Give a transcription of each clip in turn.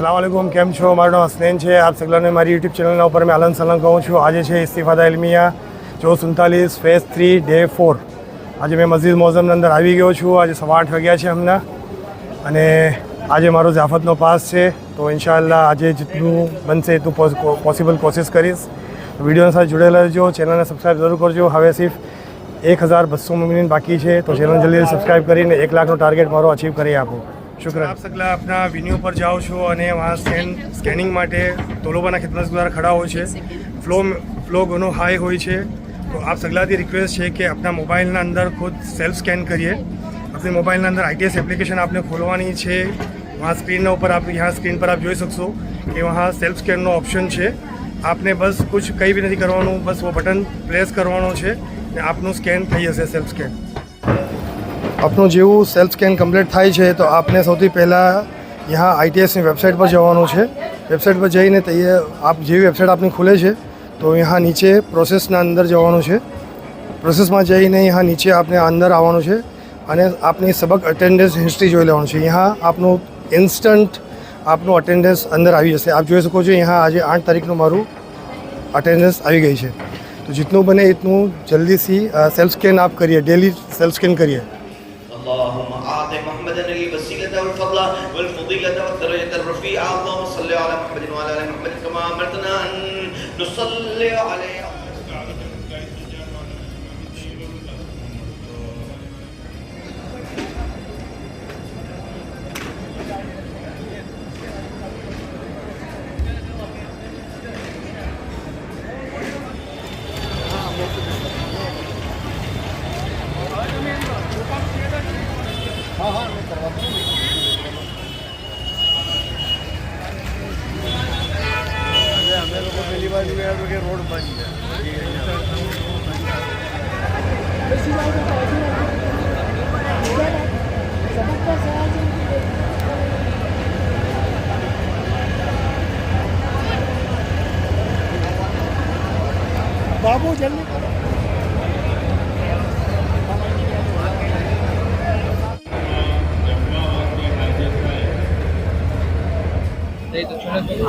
अस्सलाम वालेकुम, કેમ છો? મારું નામ હસનૈન છે. આપ સગલાને મારી યુટ્યુબ ચેનલના ઉપર મેં આલન સલામ કહું છું. આજે છે ઇસ્તિફાદા ઇલ્મિયા 47 ફેઝ 3 ડે 4. આજે મેં મસ્જિદ મોઝમની અંદર આવી ગયો છું. આજે 8:15 વાગ્યા છે હમણાં, અને આજે મારો ઝાફતનો પાસ છે. તો ઇન્શાઅલ્લાહ આજે જેટલું બનશે એટલું પોસિબલ કોશિશ કરીશ. વિડીયોની સાથે જોડેલા રહેજો, ચેનલને સબસ્ક્રાઈબ જરૂર કરજો. હવે સિર્ફ 1200 મિનિટ બાકી છે, તો ચેનલ જલ્દી સબસ્ક્રાઈબ કરીને 1 લાખનો ટાર્ગેટ મારો અચીવ કરી આપો. शुक्र. आप सगला अपना वेन्यू पर जाओ छो અને वहाँ સ્કેનિંગ માટે તોલોબાના ખિદમતગાર ખડા હોય છે. ફ્લો ઘણો હાઈ હોય છે. તો આપ સગલાથી રિક્વેસ્ટ છે કે આપણા મોબાઈલના અંદર ખુદ સેલ્ફ સ્કેન કરીએ. अपने મોબાઈલના અંદર ITS એપ્લિકેશન આપને ખોલવાની છે. वहाँ સ્ક્રીનના ઉપર आप यहाँ સ્ક્રીન પર आप જોઈ શકશો કે वहाँ સેલ્ફ સ્કેનનો ઓપ્શન છે. આપને બસ કુછ કંઈ બી નથી કરવાનું, બસ वो બટન પ્રેસ કરવાનો છે ને આપનું સ્કેન થઈ જશે. સેલ્ફ સ્કેન આપણું જેવું સેલ્ફ સ્કેન કમ્પ્લીટ થાય છે તો આપને સૌથી પહેલાં यहाँ ITSની વેબસાઇટ પર જવાનું છે. વેબસાઇટ પર જઈને આપ જેવી વેબસાઇટ આપની ખુલે છે તો यहाँ નીચે પ્રોસેસના અંદર જવાનું છે. પ્રોસેસમાં જઈને यहाँ નીચે આપને અંદર આવવાનું છે અને આપની સબક અટેન્ડન્સ હિસ્ટ્રી જોઈ લેવાનું છે. यहाँ આપનું ઇન્સ્ટન્ટ આપનું અટેન્ડન્સ અંદર આવી જશે. આપ જોઈ શકો છો यहाँ આજે 8 તારીખનું મારું અટેન્ડન્સ આવી ગઈ છે. તો जितનું बने इतનું जल्दीથી सेल्फ स्कैन आप करिए, डेली सेल्फ स्कैन करिए. اللهم اعط محمدا الوسيله والفضل والفضيله والدرجه الرفيعه. اللهم صل على محمد وعلى ال محمد كما امرتنا ان نصلي عليه. रोड बंद बाबू जल्दी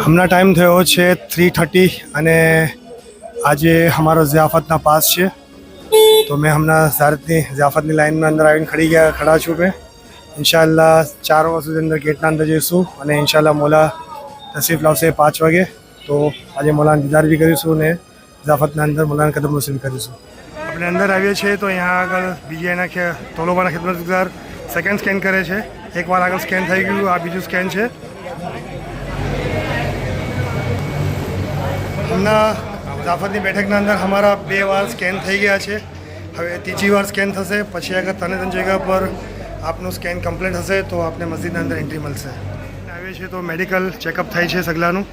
હમણાં ટાઈમ થયો છે 3:30 અને આજે અમારો ઝિયાફતના પાસ છે. તો મેં હમણાં ઝિયાફતની લાઇનના અંદર આવીને ખડા છું. મેં ઇન્શાઅલ્લાહ 4 વાગ્યા સુધી અંદર ગેટના અંદર જઈશું અને ઇન્શાઅલ્લાહ મોલા તશરીફ લાવશે 5 વાગે. તો આજે મોલાના દીદાર બી કરીશું ને ઝિયાફતના અંદર મોલાના કદમ નસીબ કરીશું. આપણે અંદર આવીએ છીએ તો અહીંયા આગળ બીજીઆઈના તોલોબાના ખિદમતગાર સેકન્ડ સ્કેન કરે છે. એકવાર આગળ સ્કેન થઈ ગયું, આ બીજું સ્કેન છે. હમણાં ઝાફતની બેઠકના અંદર અમારા 2 વાર સ્કેન થઈ ગયા છે. હવે ત્રીજી વાર સ્કેન થશે. પછી અગર તને જગ્યા પર આપનું સ્કેન કમ્પ્લીટ હશે તો આપને મસ્જિદના અંદર એન્ટ્રી મળશે. આવીએ છીએ તો મેડિકલ ચેકઅપ થાય છે સગલાનું.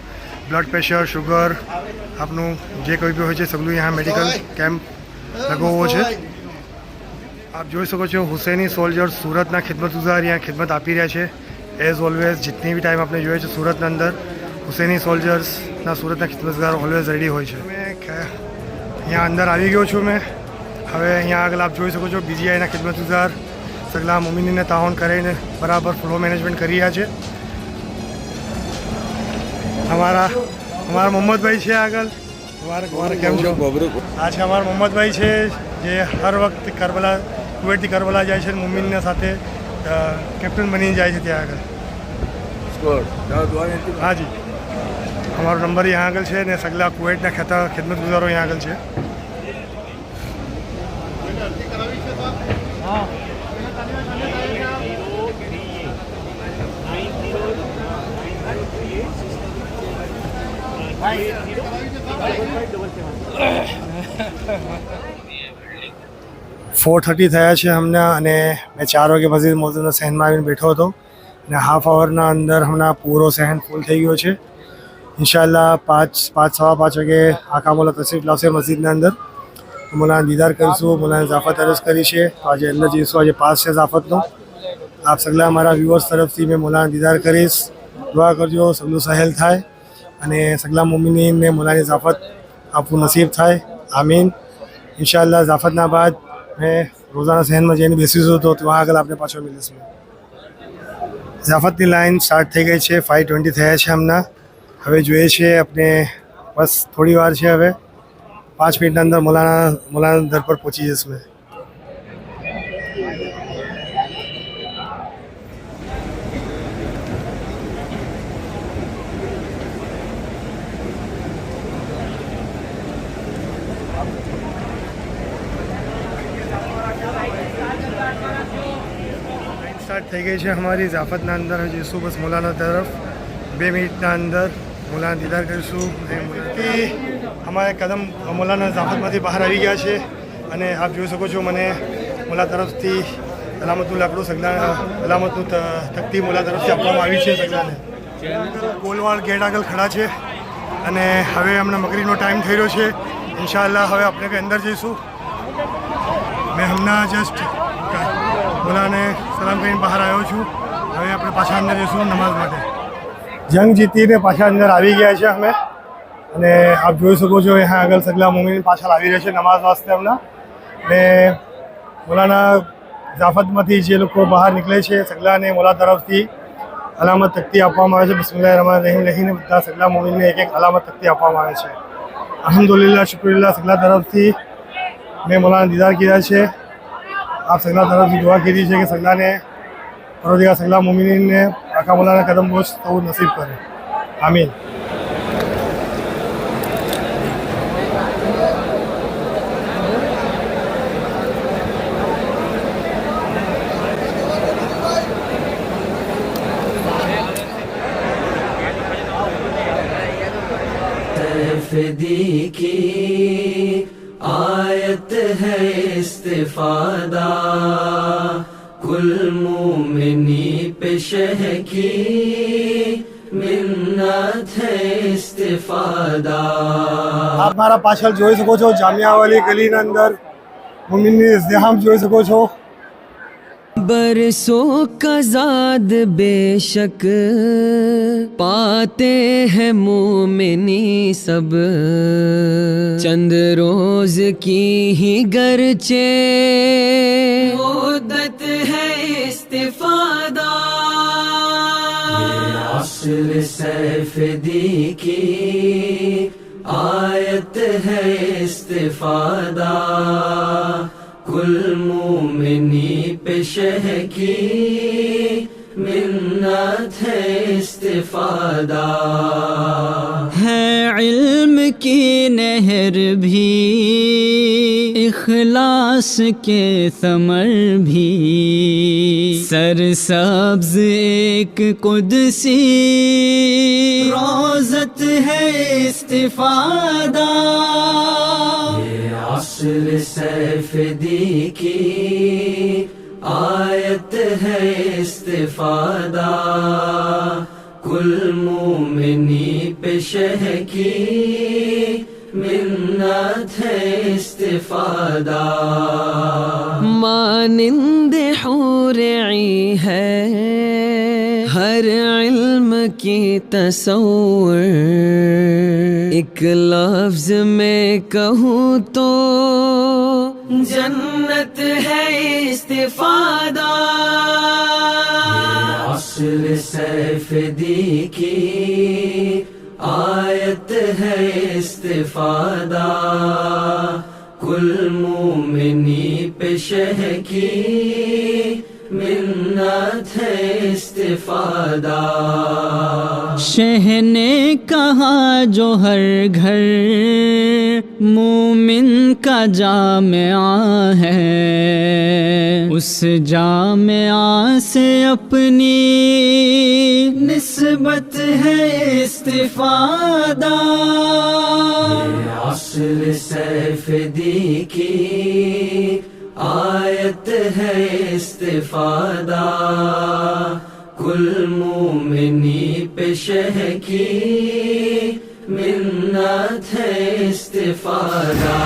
બ્લડ પ્રેશર, શુગર, આપનું જે કોઈ બી હોય છે સગલું यहाँ મેડિકલ કેમ્પ લગાવવો છે. આપ જોઈ શકો છો હુસૈની સોલ્જર્સ સુરતના ખિદમતગુજાર અહીંયા ખિદમત આપી રહ્યા છે. એઝ ઓલવેઝ જેટલી બી ટાઈમ આપણે જોઈએ છે સુરતના અંદર હુસૈની સોલ્જર્સના સુરતના ખિદમતગાર ઓલવેઝ રેડી હોય છે. મેં અહીંયા અંદર આવી ગયો છું. મેં હવે અહીંયા આગળ આપ જોઈ શકો છો બીજીઆઈના ખિદમતગુજાર સગલા મોમિનીને તાઉન કરીને બરાબર ફ્લો મેનેજમેન્ટ કરી રહ્યા છે. અમારા મોહમ્મદભાઈ છે આગળ. કેમ છો? આ છે અમારા મોહમ્મદભાઈ છે જે હર વખત કુવૈતથી કરબલા જાય છે. મોમિનના સાથે કેપ્ટન બની જાય છે ત્યાં આગળ. હા જી, અમારો નંબર यहाँ આગળ છે ને સગલા કુવૈતના ખિદમતગુજારો यहाँ આગળ છે. .4:30 થયા છે હમણાં અને મેં 4 વાગે મસ્જિદ મોઝમના સહેનમાં આવીને બેઠો હતો અને હાફ આવરના અંદર હમણાં પૂરો સહેન ફૂલ થઈ ગયો છે. ઇન્શાઅલ્લાહ 5:30 વાગે આકા મોલા તશરીફ લાવશે મસ્જિદના અંદર. મોલાના દીદાર કરીશું, મોલાના ઝાફત અરજ કરી છે. તો આજે અંદર જઈશું. આજે પાસ છે ઝાફતનો. આપ સગલા મારા વ્યુઅર્સ તરફથી મેં મોલાના દીદાર કરીશ. દુઆ કરજો સગલું સહેલ થાય અને સગલા મોમિનીનને મોલાની ઝાફત આપવું નસીબ થાય. આમીન. ઇન્શાઅલ્લાહ ઝાફતના બાદ मैं रोज़ाना सहन में जैन बेसिस हो तो वहाँ अगर आपने पाँचों मिले इसमें ઝાફતની લાઈન સ્ટાર્ટ થઈ ગઈ છે, 5:20 થયા છે હમણાં. હવે જોઈએ છીએ આપણે બસ થોડી વાર છે, હવે 5 મિનિટના અંદર મૌલાના દર પર પહોંચી જશું. स्टार्ट થઈ ગઈ છે हमारी ઝાફતના અંદર. જઈશું બસ મૌલાના તરફ. 2 મિનિટના અંદર મૌલાના દીદાર કરીશું. અમારે કદમ મૌલાના ઝાફતમાંથી બહાર આવી ગયા છે અને આપ જોઈ શકો છો મને મૌલા તરફથી અલામતનું લાકડું અલામતનું તકતી મૌલા તરફથી આપવામાં આવી છે સગલાને. ગોલવાડ ગેટ આગળ ખડા છે અને હવે હમણાં મગરીબનો ટાઈમ થઈ રહ્યો છે. ઇન્શાઅલ્લાહ હવે આપણે કંઈ અંદર જઈશું. મેં હમણાં જસ્ટ મૌલાને સલામ કરીને બહાર આવ્યો છું. હવે આપણે પાછા અંદર જઈશું નમાઝ માટે. જંગ જીતીને પાછા અંદર આવી ગયા છે અમે અને આપ જોઈ શકો છો અહીંયા આગળ સગલા મોમિન પાછળ આવી રહ્યા છે નમાઝ વાસ્તે હમણાં. ને મૌલાના ઝાફતમાંથી જે લોકો બહાર નીકળે છે સગલાને મૌલા તરફથી અલામત તકતી આપવામાં આવે છે. બિસ્મિલ્લાહ રહમાન રહીમ લખીને બધા સગલા મોમિનને એક એક અલામત તકતી આપવામાં આવે છે. અલ્હમ્દુલિલ્લાહ શુક્રિલ્લાહ સગલા તરફથી મેં મૌલાના દીદાર કીધા છે. आप सगला तरफ दुआ की है कि सगला ने परवरदिगार सगला मोमिनीन ने आका मौलाना कदम बोझ तो नसीब करे. आमीन. की आयत है इस्तिफादा कुल मोमिनी पे शह की मिन्नत है इस्तिफादा. આપ મારા પાછળ જોઈ શકો છો જામિયા વાલી ગલીના અંદર મોમિનની ઇઝ્તિહામ જોઈ શકો છો. बरसों का ज़ाद बेशक पाते हैं मोमिनी सब चंद रोज की ही गरचे मुद्दत है इस्तिफादा. असर सैफदी की आयत है इस्तिफादा कुल मोमिनी पे शह की मिन्नत है इस्तिफादा. है इल्म की नहर भी इखलास के समर भी सरसब्ज एक कुदसी रोज़त है इस्तिफादा. असर सैफदी की आयत है इस्तिफादा कुल मोमिनी पे शह की मिन्नत है इस्तिफादा. मानिंद हुरई है हर इल्म की तसव्वुर एक लफ्ज में कहूँ तो जन्नत है इस्तिफादा. असर सैफदी की आयत है इस्तिफादा कुल मोमिनी पे शह की मिन्नत है इस्तिफादा. शह ने कहा जो हर घर मोमिन का जामिया है उस जामिया से अपनी निस्बत है इस्तिफादा. असर सैफदी की आयत है इस्तिफादा कुल मोमिनी पे शह की मिन्नत है इस्तिफादा.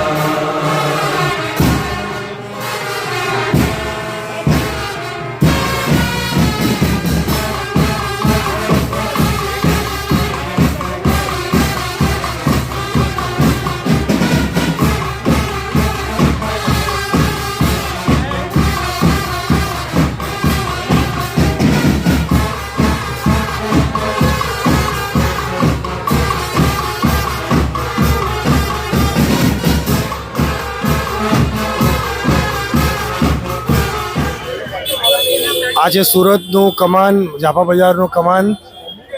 આ છે સુરતનું કમાન, જાફા બજારનું કમાન,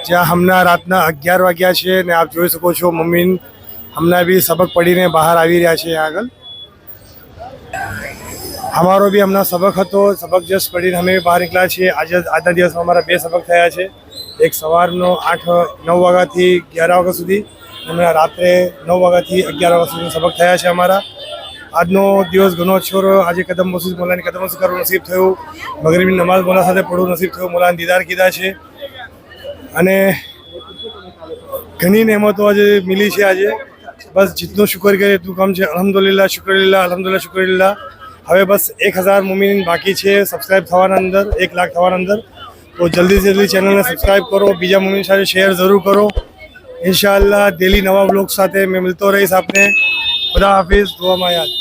જ્યાં હમણાં રાતના 11 વાગ્યા છે ને આપ જોઈ શકો છો મમ્મી હમણાં બી સબક પડીને બહાર આવી રહ્યા છે આગળ. અમારો બી હમણાં સબક હતો, સબક જસ્ટ પડીને અમે બહાર નીકળ્યા છીએ. આજના દિવસમાં અમારા 2 સબક થયા છે, એક સવારનો 9 વાગ્યાથી 11 વાગ્યા સુધી, અને રાત્રે 9 વાગ્યાથી 11 વાગ્યા સુધી સબક થયા છે અમારા. આજનો દિવસ ઘણો અચ્છો રહ્યો. આજે કદમ મસૂદ મોલાની કદમ મસૂદ કરવું નસીબ થયું, મગરીબની નમાઝ મોલા સાથે પડવું નસીબ થયું, મોલાના દીદાર કીધા છે, અને ઘણી નહેમતો આજે મિલી છે. આજે બસ જીતનું શુક્ર કરીએ એટલું કામ છે. અલ્હમ્દુલિલ્લાહ, શુક્રિલ્લાહ, અલ્હમ્દુલિલ્લાહ, શુક્રિલ્લાહ. હવે બસ 1000 મુમિન બાકી છે સબસ્ક્રાઈબ થવાના અંદર, 1 લાખ થવાના અંદર. તો જલ્દી से જલ્દી ચેનલને સબસ્ક્રાઈબ કરો, બીજા મુમિન સાથે શેર જરૂર કરો. ઇન્શાઅલ્લાહ ડેલી નવા બ્લોગ સાથે મેં મિલતો રહીશ આપને. ખુદા હાફિઝ, દુઆમાં યાદ.